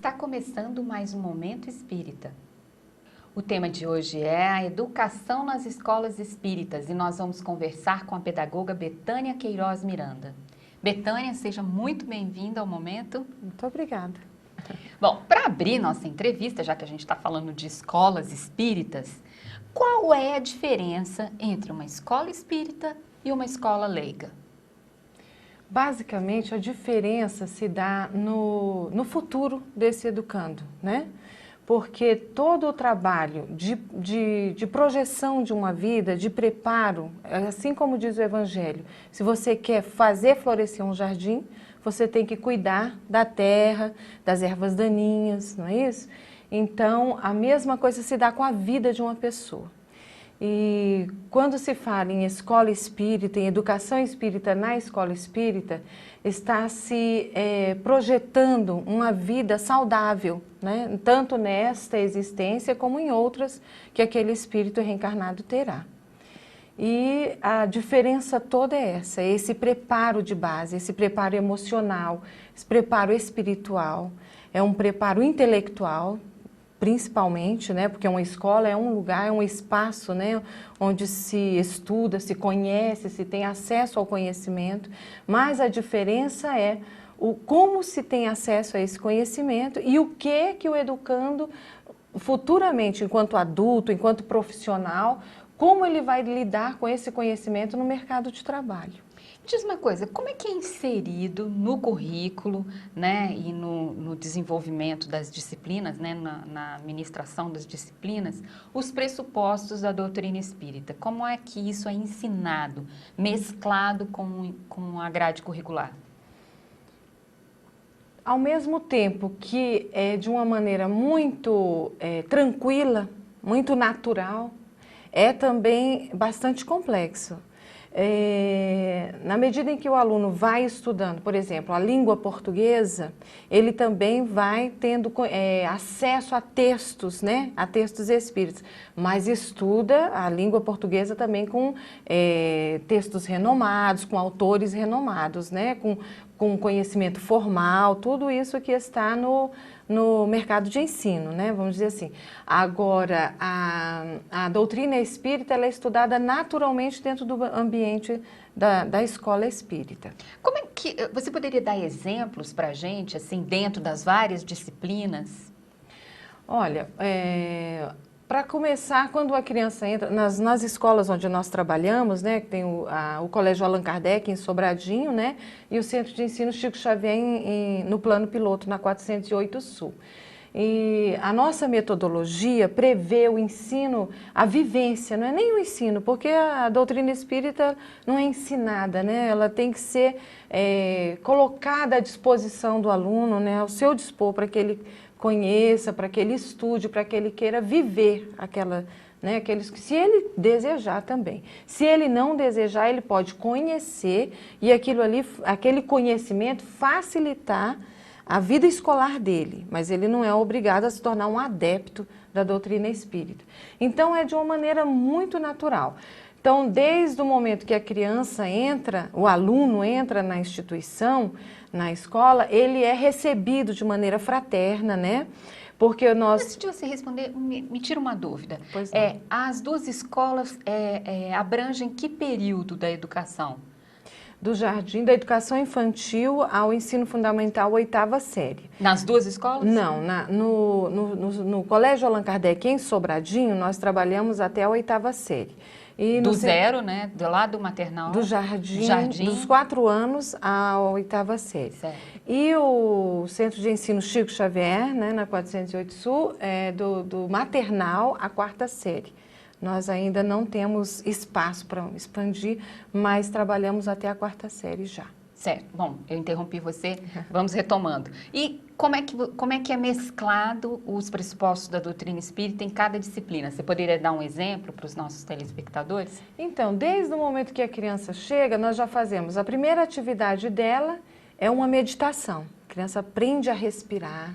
Está começando mais um Momento Espírita. O tema de hoje é a educação nas escolas espíritas e nós vamos conversar com a pedagoga Betânia Queiroz Miranda. Betânia, seja muito bem-vinda ao Momento. Muito obrigada. Bom, para abrir nossa entrevista, já que a gente está falando de escolas espíritas, qual é a diferença entre uma escola espírita e uma escola leiga? Basicamente, a diferença se dá no futuro desse educando, né? Porque todo o trabalho de projeção de uma vida, de preparo, assim como diz o Evangelho, se você quer fazer florescer um jardim, você tem que cuidar da terra, das ervas daninhas, não é isso? Então, a mesma coisa se dá com a vida de uma pessoa. E quando se fala em escola espírita, em educação espírita na escola espírita, está se projetando uma vida saudável, né? Tanto nesta existência como em outras que aquele espírito reencarnado terá. E a diferença toda é essa, esse preparo de base, esse preparo emocional, esse preparo espiritual, é um preparo intelectual, principalmente, né, porque uma escola é um lugar, é um espaço, né, onde se estuda, se conhece, se tem acesso ao conhecimento, mas a diferença é como se tem acesso a esse conhecimento e o que o educando futuramente, enquanto adulto, enquanto profissional, como ele vai lidar com esse conhecimento no mercado de trabalho. Diz uma coisa, como é que é inserido no currículo, né, e no desenvolvimento das disciplinas, né, na ministração das disciplinas, os pressupostos da doutrina espírita? Como é que isso é ensinado, mesclado com a grade curricular? Ao mesmo tempo que é de uma maneira muito tranquila, muito natural, é também bastante complexo. Na medida em que o aluno vai estudando, por exemplo, a língua portuguesa, ele também vai tendo acesso a textos, né? A textos espíritas, mas estuda a língua portuguesa também com textos renomados, com autores renomados, né? Com conhecimento formal, tudo isso que está no mercado de ensino, né? Vamos dizer assim. Agora, a doutrina espírita ela é estudada naturalmente dentro do ambiente da escola espírita. Como é que você poderia dar exemplos para a gente, assim, dentro das várias disciplinas? Olha, para começar, quando a criança entra nas escolas onde nós trabalhamos, né, que tem o Colégio Allan Kardec em Sobradinho, né, e o Centro de Ensino Chico Xavier no Plano Piloto, na 408 Sul. E a nossa metodologia prevê o ensino, a vivência, não é nem o ensino, porque a doutrina espírita não é ensinada, né, ela tem que ser colocada à disposição do aluno, né, ao seu dispor, para que ele conheça, para que ele estude, para que ele queira viver se ele desejar também. Se ele não desejar, ele pode conhecer e aquele conhecimento facilitar a vida escolar dele, mas ele não é obrigado a se tornar um adepto da doutrina espírita. Então é de uma maneira muito natural. Então, desde o momento que a criança entra, o aluno entra na instituição, na escola, ele é recebido de maneira fraterna, né? Porque nós... Antes de você responder, me tira uma dúvida. Pois não. As duas escolas abrangem que período da educação? Do jardim da educação infantil ao ensino fundamental, 8ª série. Nas duas escolas? Não, no Colégio Allan Kardec, em Sobradinho, nós trabalhamos até a 8ª série. E do zero, né? Do lado maternal? Do jardim, dos 4 anos à 8ª série. Certo. E o Centro de Ensino Chico Xavier, né, na 408 Sul, é do maternal à 4ª série. Nós ainda não temos espaço para expandir, mas trabalhamos até a 4ª série já. Certo. Bom, eu interrompi você, vamos retomando. E como é que é mesclado os pressupostos da doutrina espírita em cada disciplina? Você poderia dar um exemplo para os nossos telespectadores? Então, desde o momento que a criança chega, nós já fazemos. A primeira atividade dela é uma meditação. A criança aprende a respirar,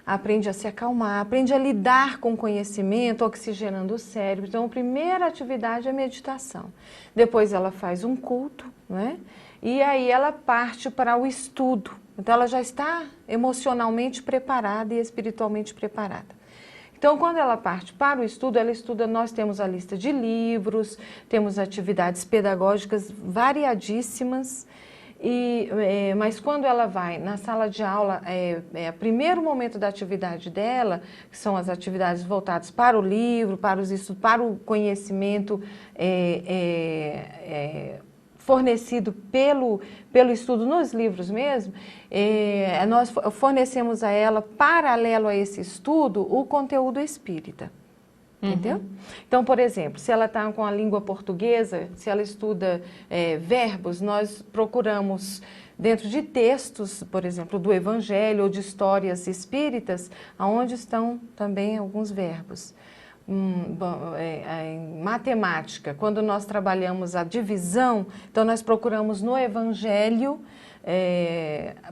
aprende a se acalmar, aprende a lidar com o conhecimento, oxigenando o cérebro. Então, a primeira atividade é a meditação. Depois ela faz um culto, né? E aí ela parte para o estudo. Então ela já está emocionalmente preparada e espiritualmente preparada. Então, quando ela parte para o estudo, ela estuda, nós temos a lista de livros, temos atividades pedagógicas variadíssimas, mas quando ela vai na sala de aula, o primeiro momento da atividade dela, que são as atividades voltadas para o livro, para os estudos, para o conhecimento fornecido pelo estudo nos livros mesmo, nós fornecemos a ela, paralelo a esse estudo, o conteúdo espírita. Entendeu? Então, por exemplo, se ela está com a língua portuguesa, se ela estuda verbos, nós procuramos, dentro de textos, por exemplo, do Evangelho ou de histórias espíritas, onde estão também alguns verbos. Em matemática, quando nós trabalhamos a divisão, então nós procuramos no Evangelho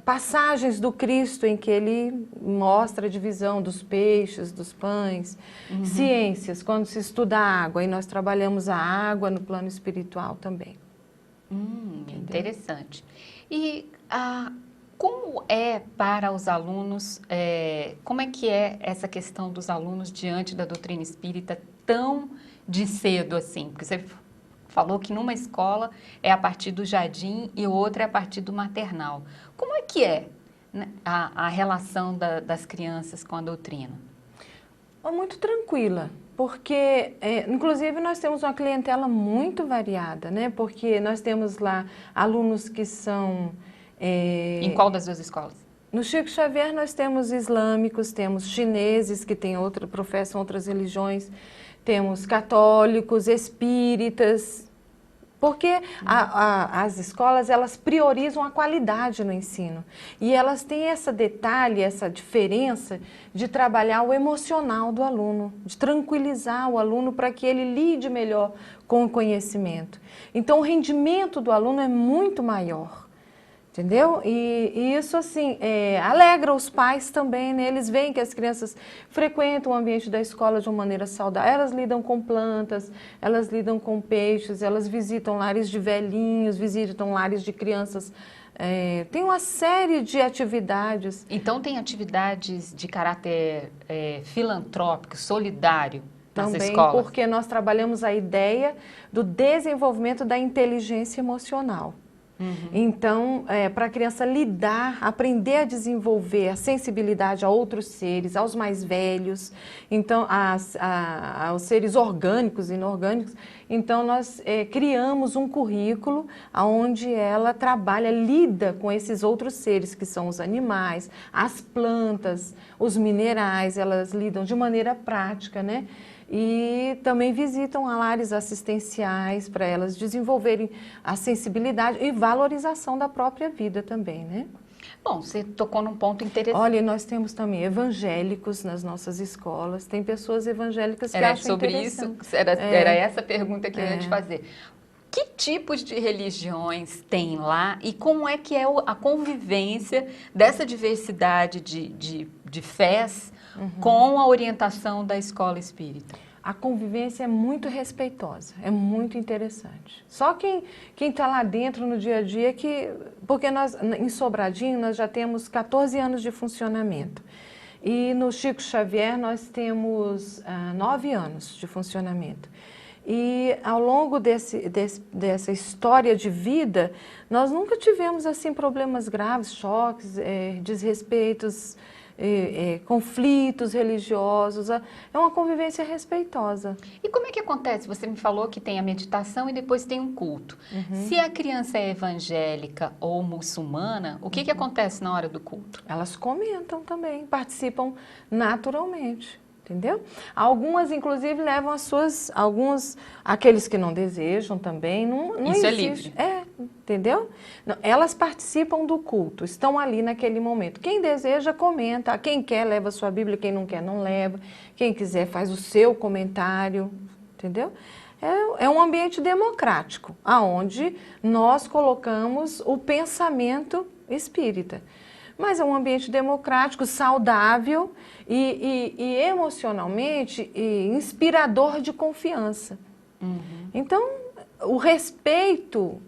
passagens do Cristo em que ele mostra a divisão dos peixes, dos pães. Ciências, quando se estuda a água, e nós trabalhamos a água no plano espiritual também. Interessante. E como é para os alunos, como é que é essa questão dos alunos diante da doutrina espírita tão de cedo assim? Porque você falou que numa escola é a partir do jardim e outra é a partir do maternal. Como é que é, né, a relação das crianças com a doutrina? Muito tranquila, porque, inclusive, nós temos uma clientela muito variada, né? Porque nós temos lá alunos que são... Em qual das duas escolas? No Chico Xavier nós temos islâmicos, temos chineses que professam outras religiões, temos católicos, espíritas, porque as escolas, elas priorizam a qualidade no ensino. E elas têm esse detalhe, essa diferença de trabalhar o emocional do aluno, de tranquilizar o aluno para que ele lide melhor com o conhecimento. Então, o rendimento do aluno é muito maior. Entendeu? E isso, assim, alegra os pais também, né? Eles veem que as crianças frequentam o ambiente da escola de uma maneira saudável. Elas lidam com plantas, elas lidam com peixes, elas visitam lares de velhinhos, visitam lares de crianças. Tem uma série de atividades. Então, tem atividades de caráter filantrópico, solidário nas Também, escolas? porque nós trabalhamos a ideia do desenvolvimento da inteligência emocional. Então, para a criança aprender a desenvolver a sensibilidade a outros seres, aos mais velhos, então, aos seres orgânicos e inorgânicos, então nós criamos um currículo onde ela lida com esses outros seres, que são os animais, as plantas, os minerais, elas lidam de maneira prática, né? E também visitam lares assistenciais para elas desenvolverem a sensibilidade e valorização da própria vida também, né? Bom, você tocou num ponto interessante. Olha, nós temos também evangélicos nas nossas escolas, tem pessoas evangélicas que acham interessante. Isso, era essa a pergunta que eu ia te fazer. Que tipos de religiões tem lá e como é que é a convivência dessa diversidade de fés com a orientação da escola espírita? A convivência é muito respeitosa, é muito interessante. Só quem está lá dentro no dia a dia porque nós, em Sobradinho, nós já temos 14 anos de funcionamento. E no Chico Xavier nós temos 9 anos de funcionamento. E ao longo dessa história de vida, nós nunca tivemos assim problemas graves, choques, desrespeitos, conflitos religiosos. É uma convivência respeitosa. E como é que acontece? Você me falou que tem a meditação e depois tem um culto. Se a criança é evangélica ou muçulmana, o que acontece na hora do culto? Elas comentam também, participam naturalmente. Entendeu? Algumas, inclusive, levam aqueles que não desejam também, não Isso existe. É livre. Entendeu? Não, elas participam do culto, estão ali naquele momento. Quem deseja, comenta. Quem quer, leva a sua Bíblia. Quem não quer, não leva. Quem quiser, faz o seu comentário. Entendeu? É um ambiente democrático, onde nós colocamos o pensamento espírita. Mas é um ambiente democrático, saudável e emocionalmente inspirador de confiança. Então, o respeito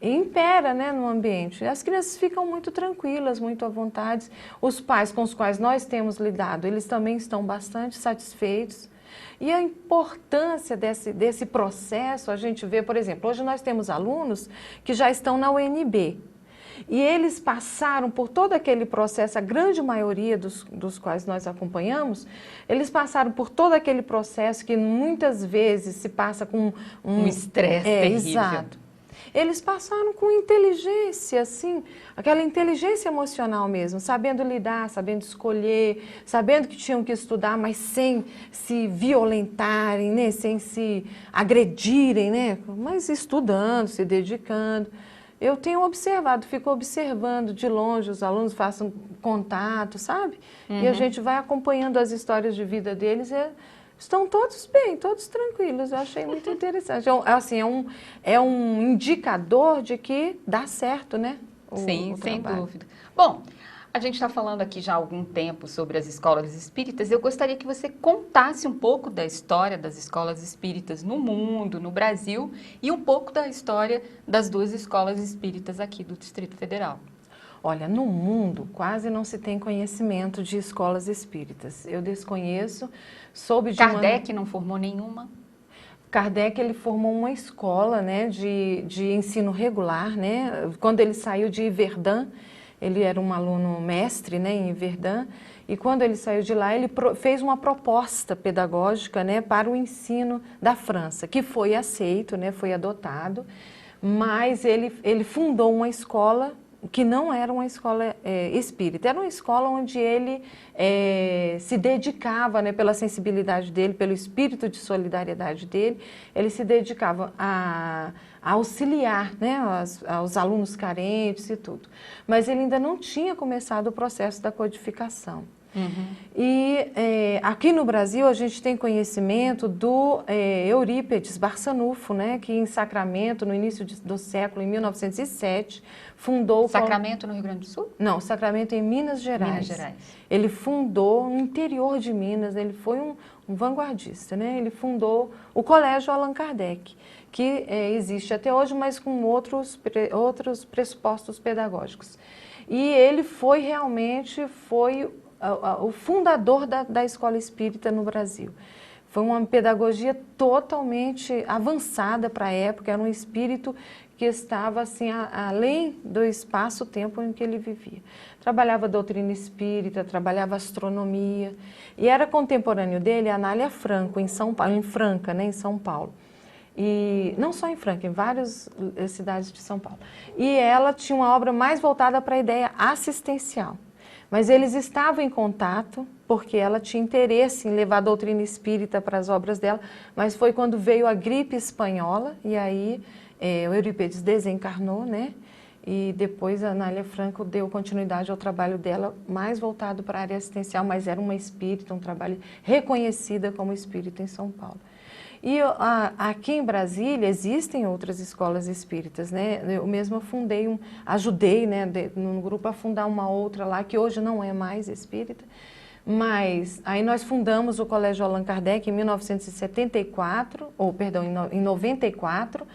impera, né, no ambiente. As crianças ficam muito tranquilas, muito à vontade. Os pais com os quais nós temos lidado, eles também estão bastante satisfeitos. E a importância desse processo, a gente vê, por exemplo, hoje nós temos alunos que já estão na UNB. E eles passaram por todo aquele processo, a grande maioria dos quais nós acompanhamos, eles passaram por todo aquele processo que muitas vezes se passa com um estresse terrível. Exato. Eles passaram com inteligência, assim, aquela inteligência emocional mesmo, sabendo lidar, sabendo escolher, sabendo que tinham que estudar, mas sem se violentarem, né? Sem se agredirem, né? Mas estudando, se dedicando. Eu tenho observado, fico observando de longe, os alunos façam contato, sabe? E a gente vai acompanhando as histórias de vida deles e estão todos bem, todos tranquilos. Eu achei muito interessante. Assim, é um indicador de que dá certo, né? Sim, sem dúvida. Bom, a gente está falando aqui já há algum tempo sobre as escolas espíritas. Eu gostaria que você contasse um pouco da história das escolas espíritas no mundo, no Brasil, e um pouco da história das duas escolas espíritas aqui do Distrito Federal. Olha, no mundo quase não se tem conhecimento de escolas espíritas. Eu desconheço, soube de Kardec não formou nenhuma? Kardec, ele formou uma escola, né, de ensino regular, né? Quando ele saiu de Yverdun, ele era um aluno mestre, né, em Yverdun, e quando ele saiu de lá, ele fez uma proposta pedagógica, né, para o ensino da França, que foi aceito, né, foi adotado, mas ele fundou uma escola que não era uma escola espírita, era uma escola onde ele se dedicava, né, pela sensibilidade dele, pelo espírito de solidariedade dele, ele se dedicava a auxiliar, né, aos alunos carentes e tudo. Mas ele ainda não tinha começado o processo da codificação. E aqui no Brasil a gente tem conhecimento do Eurípedes Barçanufo, né, que em Sacramento, no início do século, em 1907, fundou... Sacramento no Rio Grande do Sul? Não, Sacramento em Minas Gerais. Minas Gerais. Ele fundou no interior de Minas, ele foi um vanguardista, né? Ele fundou o Colégio Allan Kardec, que existe até hoje, mas com outros pressupostos pedagógicos. E ele realmente foi o fundador da escola espírita no Brasil. Foi uma pedagogia totalmente avançada para a época, era um espírito que estava assim, além do espaço-tempo em que ele vivia. Trabalhava doutrina espírita, trabalhava astronomia, e era contemporâneo dele a Anália Franco, em Franca, né, em São Paulo. E não só em Franca, em várias cidades de São Paulo. E ela tinha uma obra mais voltada para a ideia assistencial. Mas eles estavam em contato, porque ela tinha interesse em levar a doutrina espírita para as obras dela, mas foi quando veio a gripe espanhola, e aí o Eurípedes desencarnou, né? E depois a Anália Franco deu continuidade ao trabalho dela, mais voltado para a área assistencial, mas era uma espírita, um trabalho reconhecida como espírita em São Paulo. E aqui em Brasília existem outras escolas espíritas, né? Eu mesma fundei, ajudei, né, no grupo a fundar uma outra lá, que hoje não é mais espírita, mas aí nós fundamos o Colégio Allan Kardec em 1974, em 94,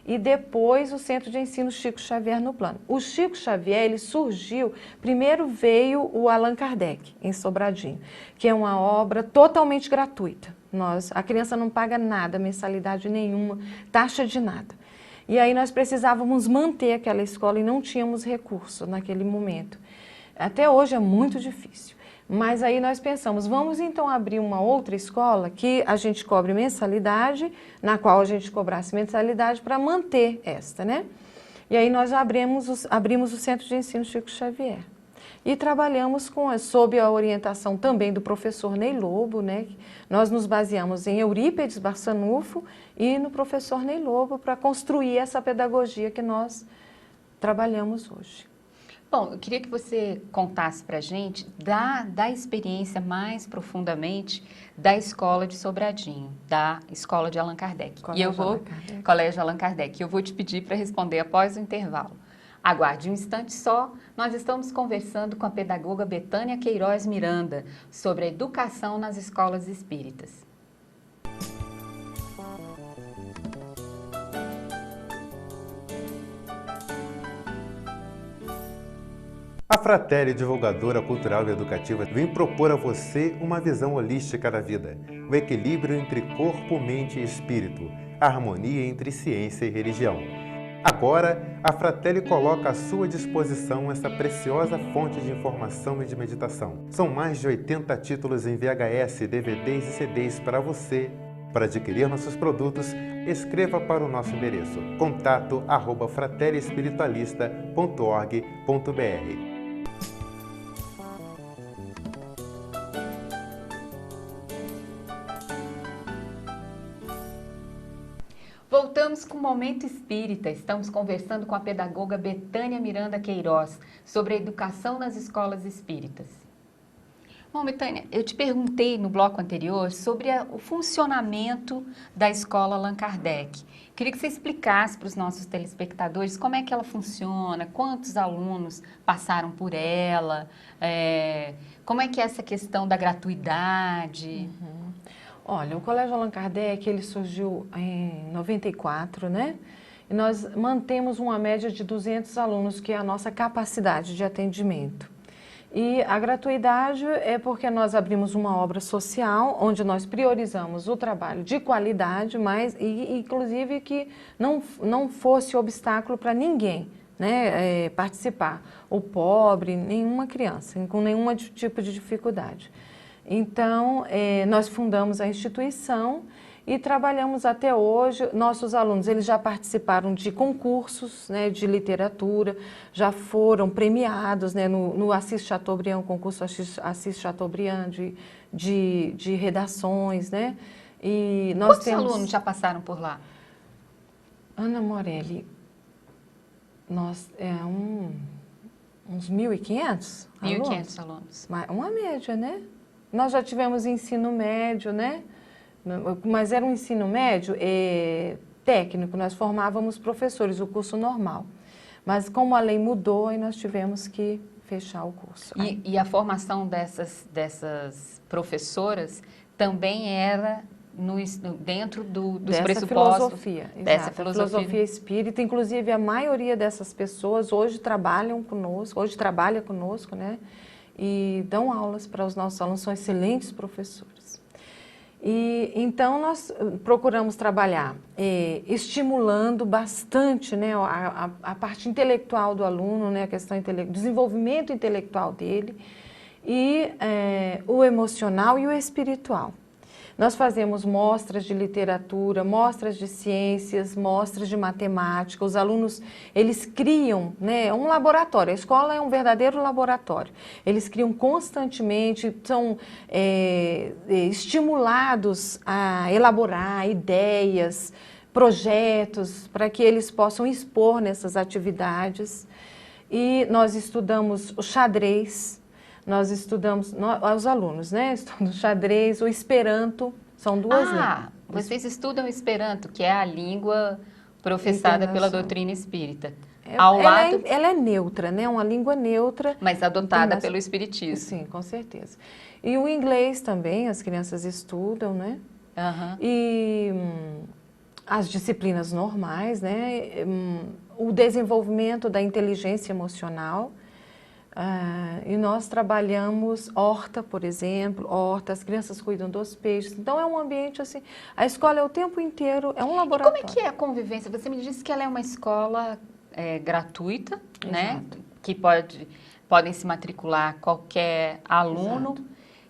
e depois o Centro de Ensino Chico Xavier no Plano. O Chico Xavier, ele surgiu, primeiro veio o Allan Kardec, em Sobradinho, que é uma obra totalmente gratuita. A criança não paga nada, mensalidade nenhuma, taxa de nada. E aí nós precisávamos manter aquela escola e não tínhamos recurso naquele momento. Até hoje é muito difícil. Mas aí nós pensamos, vamos então abrir uma outra escola que a gente cobre mensalidade, na qual a gente cobrasse mensalidade para manter esta, né? E aí nós abrimos o Centro de Ensino Chico Xavier. E trabalhamos sob a orientação também do professor Ney Lobo, né? Nós nos baseamos em Eurípedes Barçanufo e no professor Ney Lobo para construir essa pedagogia que nós trabalhamos hoje. Bom, eu queria que você contasse para a gente da experiência mais profundamente da escola de Sobradinho, da escola de Allan Kardec. Colégio Allan Kardec. Eu vou te pedir para responder após o intervalo. Aguarde um instante só, nós estamos conversando com a pedagoga Betânia Queiroz Miranda sobre a educação nas escolas espíritas. A Fratelli, divulgadora cultural e educativa, vem propor a você uma visão holística da vida, o equilíbrio entre corpo, mente e espírito, a harmonia entre ciência e religião. Agora, a Fratelli coloca à sua disposição essa preciosa fonte de informação e de meditação. São mais de 80 títulos em VHS, DVDs e CDs para você. Para adquirir nossos produtos, escreva para o nosso endereço contato@fratelliespiritualista.org.br. Voltamos com o Momento Espírita. Estamos conversando com a pedagoga Betânia Miranda Queiroz sobre a educação nas escolas espíritas. Bom, Betânia, eu te perguntei no bloco anterior sobre o funcionamento da escola Allan Kardec. Queria que você explicasse para os nossos telespectadores como é que ela funciona, quantos alunos passaram por ela, como é que é essa questão da gratuidade. Olha, o Colégio Allan Kardec, ele surgiu em 94, né? E nós mantemos uma média de 200 alunos, que é a nossa capacidade de atendimento. E a gratuidade é porque nós abrimos uma obra social, onde nós priorizamos o trabalho de qualidade, mas inclusive que não fosse obstáculo para ninguém, né, participar. O pobre, nenhuma criança, com nenhum tipo de dificuldade. Então, nós fundamos a instituição e trabalhamos até hoje. Nossos alunos, eles já participaram de concursos, né, de literatura, já foram premiados, né, no Assis Chateaubriand, concurso Assis Chateaubriand de redações, né? E nós Quantos alunos já passaram por lá? Ana Morelli, uns 1.500 alunos. 1.500 alunos. Uma média, né? Nós já tivemos ensino médio, né? Mas era um ensino médio técnico, nós formávamos professores, o curso normal. Mas como a lei mudou, aí nós tivemos que fechar o curso. E a formação dessas professoras também era dentro dos pressupostos dessa filosofia espírita. Inclusive, a maioria dessas pessoas hoje trabalha conosco, né? E dão aulas para os nossos alunos, são excelentes professores. E então nós procuramos trabalhar estimulando bastante, né, a parte intelectual do aluno, né, a questão desenvolvimento intelectual dele, e o emocional e o espiritual. Nós fazemos mostras de literatura, mostras de ciências, mostras de matemática. Os alunos, eles criam, né, um laboratório. A escola é um verdadeiro laboratório. Eles criam constantemente, são estimulados a elaborar ideias, projetos, para que eles possam expor nessas atividades. E nós estudamos o xadrez. Nós estudamos, os alunos, né? Estudam xadrez, o Esperanto, são duas línguas. Vocês estudam o Esperanto, que é a língua professada pela doutrina espírita. Ela é neutra, né? Uma língua neutra. Mas adotada pelo Espiritismo. Sim, com certeza. E o inglês também, as crianças estudam, né? E as disciplinas normais, né? O desenvolvimento da inteligência emocional. E nós trabalhamos horta, por exemplo, as crianças cuidam dos peixes. Então, é um ambiente assim, a escola é o tempo inteiro, é um laboratório. E como é que é a convivência? Você me disse que ela é uma escola gratuita, né? Que podem se matricular qualquer aluno. Exato.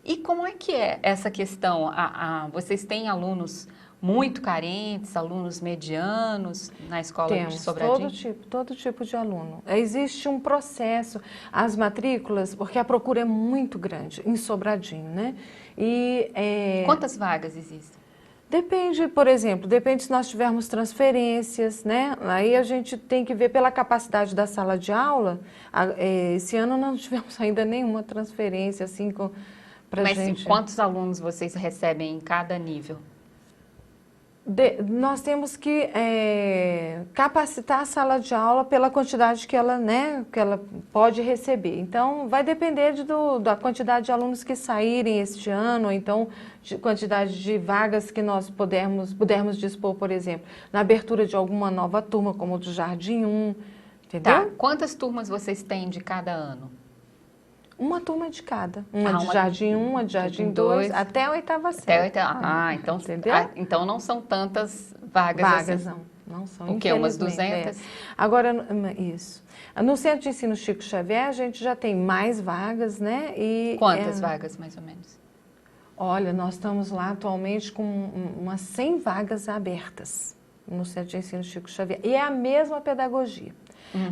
E como é que é essa questão? Vocês têm alunos muito carentes, alunos medianos na escola de Sobradinho? Temos todo tipo de aluno. Existe um processo, as matrículas, porque a procura é muito grande em Sobradinho, né? Quantas vagas existem? Depende, por exemplo, se nós tivermos transferências, né? Aí a gente tem que ver pela capacidade da sala de aula. Esse ano não tivemos ainda nenhuma transferência assim pra gente. Mas quantos alunos vocês recebem em cada nível? Nós temos que capacitar a sala de aula pela quantidade que ela pode receber. Então, vai depender da quantidade de alunos que saírem este ano, ou então de quantidade de vagas que nós pudermos dispor, por exemplo, na abertura de alguma nova turma, como o do Jardim 1, entendeu? Tá. Quantas turmas vocês têm de cada ano? Uma turma de cada. Uma de uma Jardim 1, uma de Jardim 2, até a oitava série. Então, Entendeu? Então não são tantas vagas Vagas, assim. não são. O quê? Umas Infelizmente, 200? Agora, isso. No Centro de Ensino Chico Xavier, a gente já tem mais vagas, né? Quantas vagas, mais ou menos? Olha, nós estamos lá atualmente com umas 100 vagas abertas no Centro de Ensino Chico Xavier. E é a mesma pedagogia.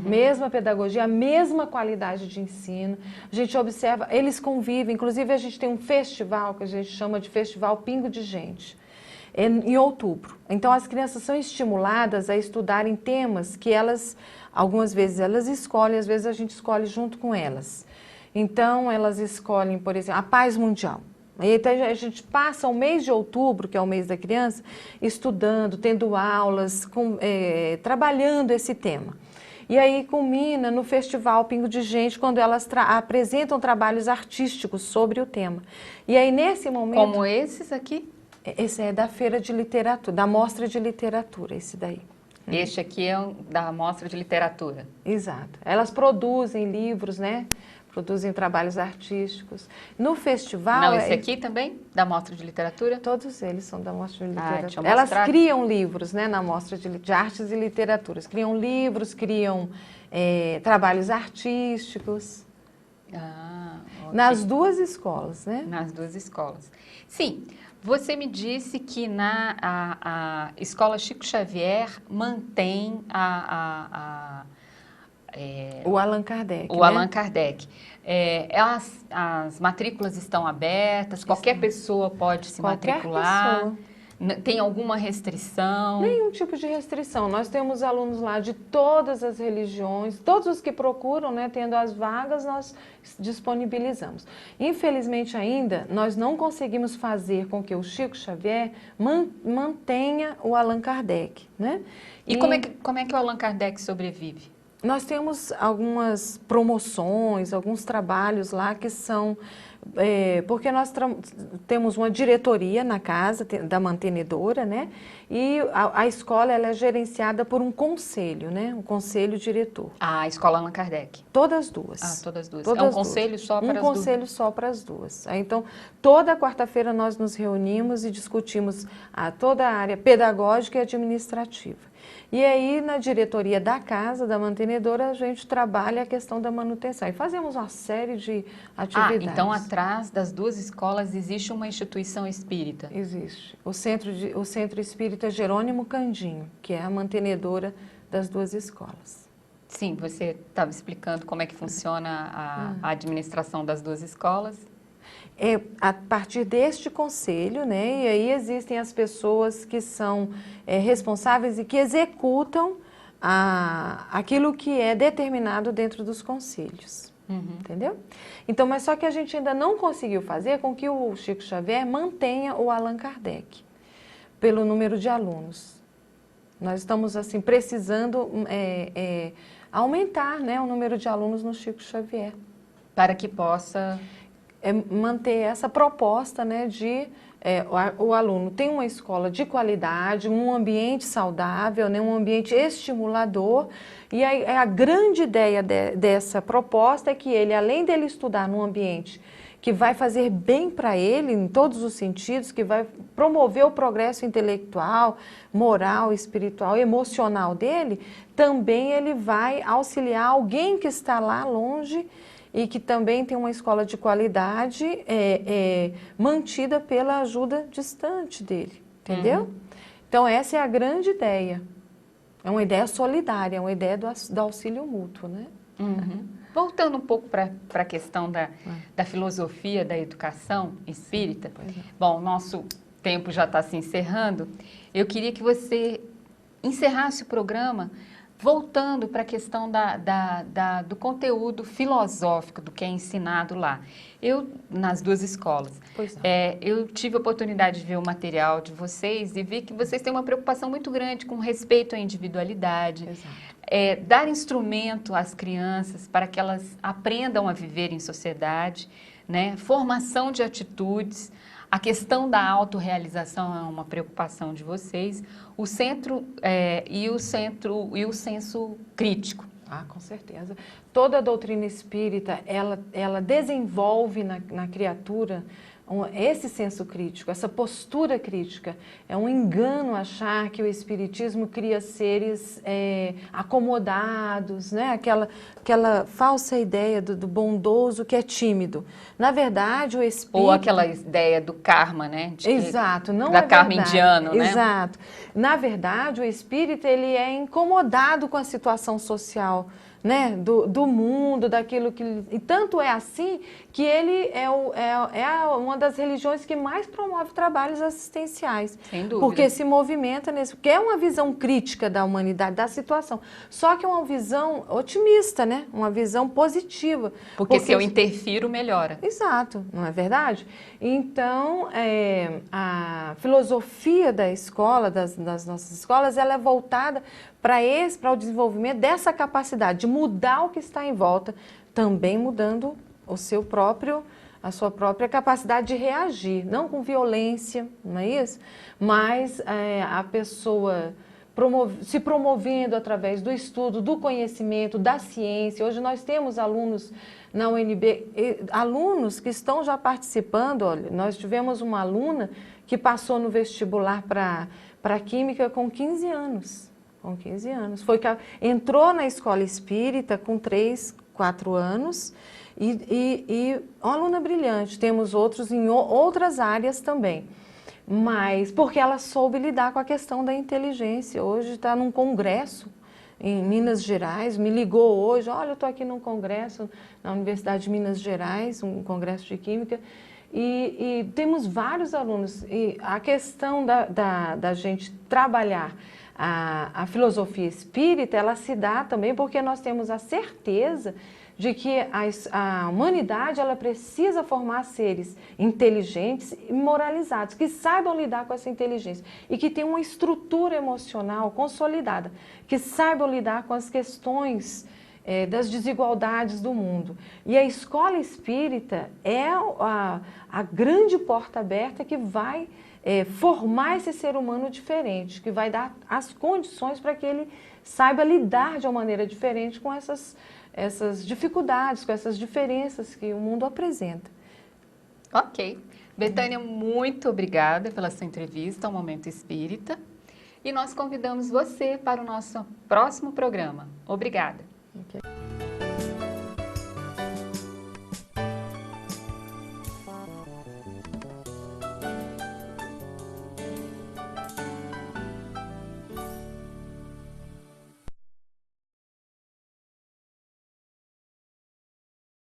Mesma pedagogia, a mesma qualidade de ensino. A gente observa, eles convivem, inclusive a gente tem um festival que a gente chama de Festival Pingo de Gente, em outubro. Então as crianças são estimuladas a estudarem temas que elas, algumas vezes elas escolhem, às vezes a gente escolhe junto com elas. Então elas escolhem, por exemplo, a paz mundial. Então a gente passa o mês de outubro, que é o mês da criança, estudando, tendo aulas, trabalhando esse tema. E aí culmina no Festival Pingo de Gente, quando elas apresentam trabalhos artísticos sobre o tema. E aí nesse momento... Como esses aqui? Esse é da Feira de Literatura, da Mostra de Literatura, esse daí. Este aqui é da Mostra de Literatura. Exato. Elas produzem livros, né? Produzem trabalhos artísticos. No festival... Não, esse aqui também, da Mostra de Literatura? Todos eles são da Mostra de Deixa eu Literatura. Elas mostrar. criam livros, né, na Mostra de Artes e Literaturas. Criam livros, criam trabalhos artísticos. Ok. Nas duas escolas, né? Nas duas escolas. Sim, você me disse que a Escola Chico Xavier mantém O Allan Kardec, o né? Allan Kardec. As matrículas estão abertas, qualquer pessoa pode se matricular? Pessoa. Tem alguma restrição? Nenhum tipo de restrição. Nós temos alunos lá de todas as religiões, todos os que procuram, né, tendo as vagas, nós disponibilizamos. Infelizmente ainda, nós não conseguimos fazer com que o Chico Xavier mantenha o Allan Kardec, né? E como é que o Allan Kardec sobrevive? Nós temos algumas promoções, alguns trabalhos lá que são... porque nós temos uma diretoria na casa da mantenedora, né? E a escola ela é gerenciada por um conselho, né? Um conselho diretor. A Escola Allan Kardec? Todas duas. Ah, todas duas. Todas é um duas. conselho só para as duas? Um conselho só para as duas. Então, toda quarta-feira nós nos reunimos e discutimos toda a área pedagógica e administrativa. E aí, na diretoria da casa, da mantenedora, a gente trabalha a questão da manutenção. E fazemos uma série de atividades. Então atrás das duas escolas existe uma instituição espírita? Existe. O Centro Espírita Jerônimo Candinho, que é a mantenedora das duas escolas. Sim, você estava explicando como é que funciona a administração das duas escolas. A partir deste conselho, né, e aí existem as pessoas que são responsáveis e que executam aquilo que é determinado dentro dos conselhos, entendeu? Então, mas só que a gente ainda não conseguiu fazer com que o Chico Xavier mantenha o Allan Kardec, pelo número de alunos. Nós estamos, assim, precisando aumentar, né, o número de alunos no Chico Xavier. Para que possa... manter essa proposta, né, de o aluno tem uma escola de qualidade, um ambiente saudável, né, um ambiente estimulador, e a grande ideia dessa proposta é que ele, além dele estudar num ambiente que vai fazer bem para ele, em todos os sentidos, que vai promover o progresso intelectual, moral, espiritual, emocional dele, também ele vai auxiliar alguém que está lá longe e que também tem uma escola de qualidade mantida pela ajuda distante dele, entendeu? Então, essa é a grande ideia. É uma ideia solidária, é uma ideia do auxílio mútuo, né? Voltando um pouco para a questão da filosofia da educação espírita, bom, nosso tempo já está se encerrando, eu queria que você encerrasse o programa voltando para a questão do conteúdo filosófico do que é ensinado lá. Nas duas escolas, eu tive a oportunidade de ver o material de vocês e vi que vocês têm uma preocupação muito grande com respeito à individualidade, dar instrumento às crianças para que elas aprendam a viver em sociedade, né? Formação de atitudes. A questão da autorrealização é uma preocupação de vocês, o centro e o senso crítico, Ah, com certeza. Toda a doutrina espírita, ela desenvolve na criatura esse senso crítico, essa postura crítica. É um engano achar que o espiritismo cria seres acomodados, né? Aquela falsa ideia do bondoso que é tímido. Na verdade, o espírito... Ou aquela ideia do karma, né? Exato, não da é karma verdade. indiano, né? Exato. Na verdade, o espírito ele é incomodado com a situação social, né, do mundo, daquilo que... E tanto é assim que ele é uma das religiões que mais promove trabalhos assistenciais. Sem dúvida. Porque se movimenta nesse... Porque é uma visão crítica da humanidade, da situação. Só que é uma visão otimista, né? Uma visão positiva. Porque se eu interfiro, melhora. Exato, não é verdade? Então, a filosofia da escola, das nossas escolas, ela é voltada para o desenvolvimento dessa capacidade de mudar o que está em volta, também mudando a sua própria capacidade de reagir, não com violência, não é isso? Mas a pessoa se promovendo através do estudo, do conhecimento, da ciência. Hoje nós temos alunos na UNB, alunos que estão já participando. Olha, nós tivemos uma aluna que passou no vestibular para Química com 15 anos. Com 15 anos. Entrou na escola espírita com 3, 4 anos e uma aluna brilhante. Temos outros em outras áreas também. Mas porque ela soube lidar com a questão da inteligência. Hoje está num congresso em Minas Gerais, me ligou hoje, olha, eu estou aqui num congresso na Universidade de Minas Gerais, um congresso de Química, e temos vários alunos. E a questão da gente trabalhar a filosofia espírita, ela se dá também porque nós temos a certeza de que a humanidade ela precisa formar seres inteligentes e moralizados, que saibam lidar com essa inteligência e que tenham uma estrutura emocional consolidada, que saibam lidar com as questões das desigualdades do mundo. E a escola espírita é a grande porta aberta que vai formar esse ser humano diferente, que vai dar as condições para que ele saiba lidar de uma maneira diferente com essas dificuldades, com essas diferenças que o mundo apresenta. Ok. Betânia, muito obrigada pela sua entrevista ao Momento Espírita. E nós convidamos você para o nosso próximo programa. Obrigada. Okay.